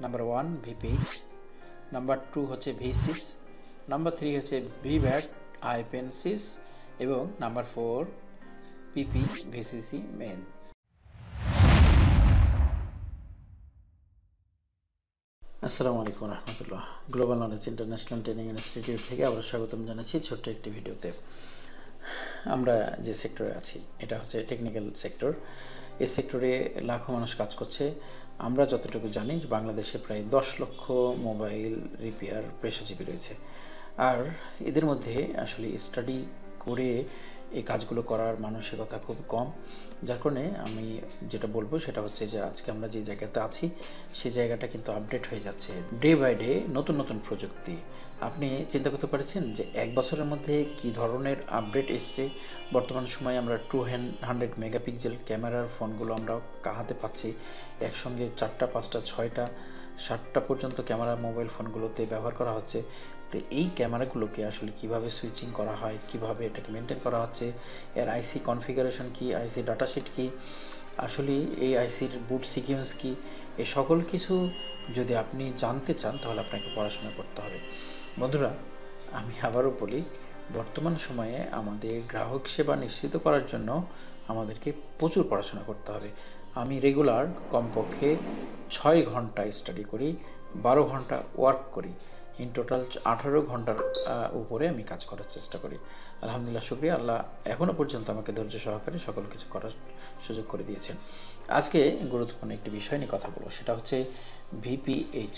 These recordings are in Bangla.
নাম্বার 1 𝐕𝐵𝐻, নাম্বার 2 হচ্ছে 𝐕𝐶𝑠, নাম্বার 3 হচ্ছে 𝐕𝐵AT 𝐻𝐼PN-CIS এবং নাম্বার 4 PP VCC মেন। আসসালামু আলাইকুম রহমতুল্লাহ। Global knowledge international training institute থেকে আবার স্বাগতম জানাচ্ছি ছোট্ট একটি ভিডিওতে। আমরা যে সেক্টরে আছি এটা হচ্ছে টেকনিক্যাল সেক্টর। এই সেক্টরে লাখো মানুষ কাজ করছে। আমরা যতটুকু জানি বাংলাদেশে প্রায় 10 লক্ষ মোবাইল রিপেয়ার পেশাজীবী রয়েছে। আর এদের মধ্যে আসলে স্টাডি করে এই কাজগুলো করার মানসিকতা খুব কম, যার কারণে আমি যেটা বলবো সেটা হচ্ছে যে আজকে আমরা যে জায়গাতে আছি সেই জায়গাটা কিন্তু আপডেট হয়ে যাচ্ছে ডে বাই ডে, নতুন নতুন প্রযুক্তি। আপনি চিন্তা করতে পারছেন যে এক বছরের মধ্যে কি ধরনের আপডেট এসছে। বর্তমান সময়ে আমরা 200 মেগাপিক্সেল ক্যামেরার ফোনগুলো আমরা হাতে পাচ্ছি, একসঙ্গে 4টা 5টা 6টা 7টা পর্যন্ত ক্যামেরা মোবাইল ফোনগুলোতে ব্যবহার করা হচ্ছে। তো এই ক্যামেরাগুলোকে আসলে কিভাবে সুইচিং করা হয়, কিভাবে এটাকে মেনটেন করা হচ্ছে, এর আইসি কনফিগারেশন কি, আইসি ডাটাশিট কি, আসলে এই আইসির বুট সিকোয়েন্স কি, এই সকল কিছু যদি আপনি জানতে চান তাহলে আপনাকে পড়াশোনা করতে হবে। বন্ধুরা, আমি আবারও বলি, বর্তমান সময়ে আমাদের গ্রাহক সেবা নিশ্চিত করার জন্য আমাদেরকে প্রচুর পড়াশোনা করতে হবে। আমি রেগুলার কমপক্ষে 6 ঘন্টা স্টাডি করি, 12 ঘন্টা ওয়ার্ক করি, ইন টোটাল 18 ঘন্টার উপরে আমি কাজ করার চেষ্টা করি। আলহামদুলিল্লাহ, শুকরিয়া, আল্লাহ এখনও পর্যন্ত আমাকে ধৈর্য সহকারে সকল কিছু করার সুযোগ করে দিয়েছেন। আজকে গুরুত্বপূর্ণ একটি বিষয় নিয়ে কথা বলবো, সেটা হচ্ছে 𝐕𝐵𝐻।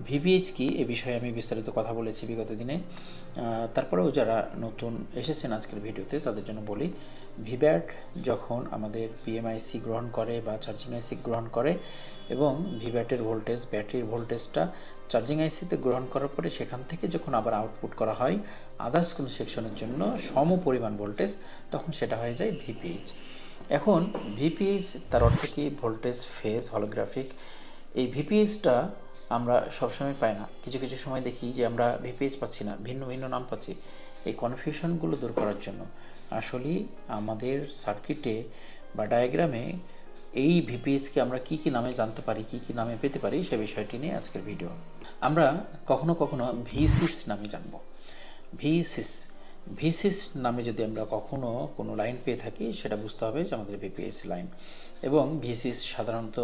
𝐕𝐵𝐻 কি, এ বিষয়ে আমি বিস্তারিত কথা বলেছি বিগত দিনে। তারপরেও যারা নতুন এসেছেন আজকের ভিডিওতে তাদের জন্য বলি, 𝐕𝐵AT যখন আমাদের PMIC গ্রহণ করে বা চার্জিং আইসি গ্রহণ করে এবং 𝐕𝐵AT-এর ভোল্টেজ, ব্যাটারির ভোল্টেজটা চার্জিং আইসিতে গ্রহণ করার পরে সেখান থেকে যখন আবার আউটপুট করা হয় আদার্স কোনো সেকশনের জন্য সম পরিমাণ ভোল্টেজ, তখন সেটা হয়ে যায় 𝐕𝐵𝐻। এখন 𝐕𝐵𝐻 তার অর্থ কি? Voltage phase holographic. এই 𝐕𝐵𝐻টা আমরা সবসময় পাই না, কিছু কিছু সময় দেখি যে আমরা 𝐕𝐵𝐻 পাচ্ছি না, ভিন্ন ভিন্ন নাম পাচ্ছি। এই কনফিউশনগুলো দূর করার জন্য আসলে আমাদের সার্কিটে বা ডায়াগ্রামে এই 𝐕𝐵𝐻কে আমরা কি কি নামে জানতে পারি, কি কি নামে পেতে পারি, সে বিষয়টি নিয়ে আজকের ভিডিও। আমরা কখনো কখনো 𝐕𝐶𝑠 নামে জানব। 𝐕𝐶𝑠 নামে যদি আমরা কখনো কোনো লাইন পেয়ে থাকি সেটা বুঝতে হবে যে আমাদের 𝐕𝐵𝐻 লাইন। এবং 𝐕𝐶𝑠 সাধারণত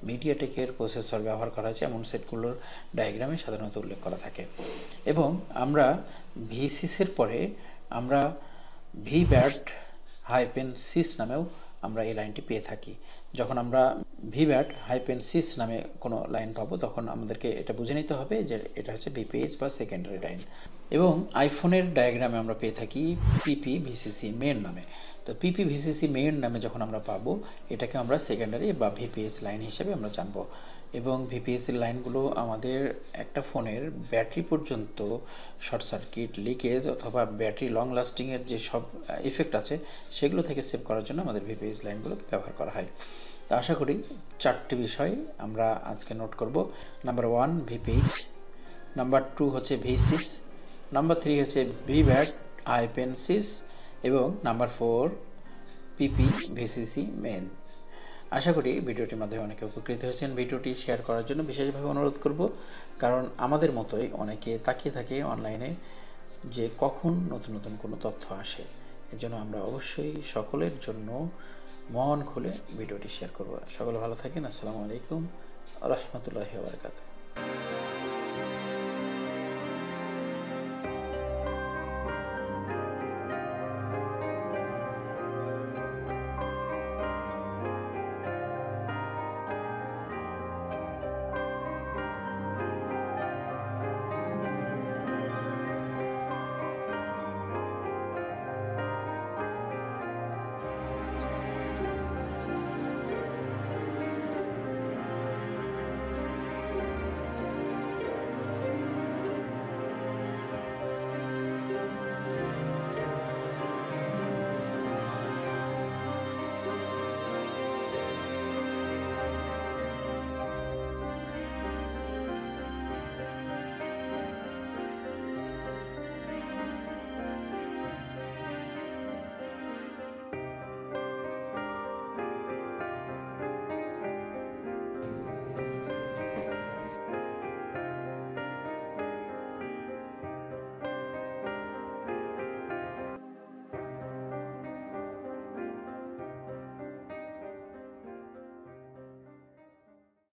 মিডিয়াটেকের প্রসেসর ব্যবহার করা হয়েছে এমন সেটগুলোর ডায়াগ্রামে সাধারণত উল্লেখ করা থাকে। এবং আমরা 𝐕𝐶𝑠-এর পরে আমরা 𝐕𝐵AT -CIS নামেও আমরা এই লাইনটি পেয়ে থাকি। যখন আমরা 𝐕𝐵AT -CIS নামে কোনো লাইন পাবো তখন আমাদেরকে এটা বুঝে নিতে হবে যে এটা হচ্ছে 𝐕𝐵𝐻 বা সেকেন্ডারি লাইন। এবং আইফোনের ডায়াগ্রামে আমরা পেয়ে থাকি PP VCC মেইন নামে। তো PP VCC মেইন নামে যখন আমরা পাবো এটাকে আমরা সেকেন্ডারি বা 𝐕𝐵𝐻 লাইন হিসেবে আমরা জানবো। এবং 𝐕𝐵𝐻 লাইনগুলো আমাদের একটা ফোনের ব্যাটারি পর্যন্ত শর্ট সার্কিট, লিকেজ অথবা ব্যাটারি লং লাস্টিংয়ের যে সব ইফেক্ট আছে সেগুলো থেকে সেভ করার জন্য আমাদের 𝐕𝐵𝐻 লাইনগুলোকে ব্যবহার করা হয়। তো আশা করি 4টি বিষয় আমরা আজকে নোট করব। নাম্বার 1 𝐕𝐵𝐻, নাম্বার 2 হচ্ছে 𝐕𝐶𝑠, নাম্বার 3 হচ্ছে 𝐕𝐵AT 𝐻𝐼PN-CIS এবং নাম্বার 4 PP VCC মেন। আশা করি ভিডিওটির মাধ্যমে অনেকে উপকৃত হয়েছেন। ভিডিওটি শেয়ার করার জন্য বিশেষভাবে অনুরোধ করব, কারণ আমাদের মতোই অনেকে তাকিয়ে থাকে অনলাইনে যে কখন নতুন নতুন কোনো তথ্য আসে। এর জন্য আমরা অবশ্যই সকলের জন্য মন খুলে ভিডিওটি শেয়ার করব। সকলে ভালো থাকেন। আসসালামু আলাইকুম রহমতুল্লাহি ওয়া বারাকাতুহু।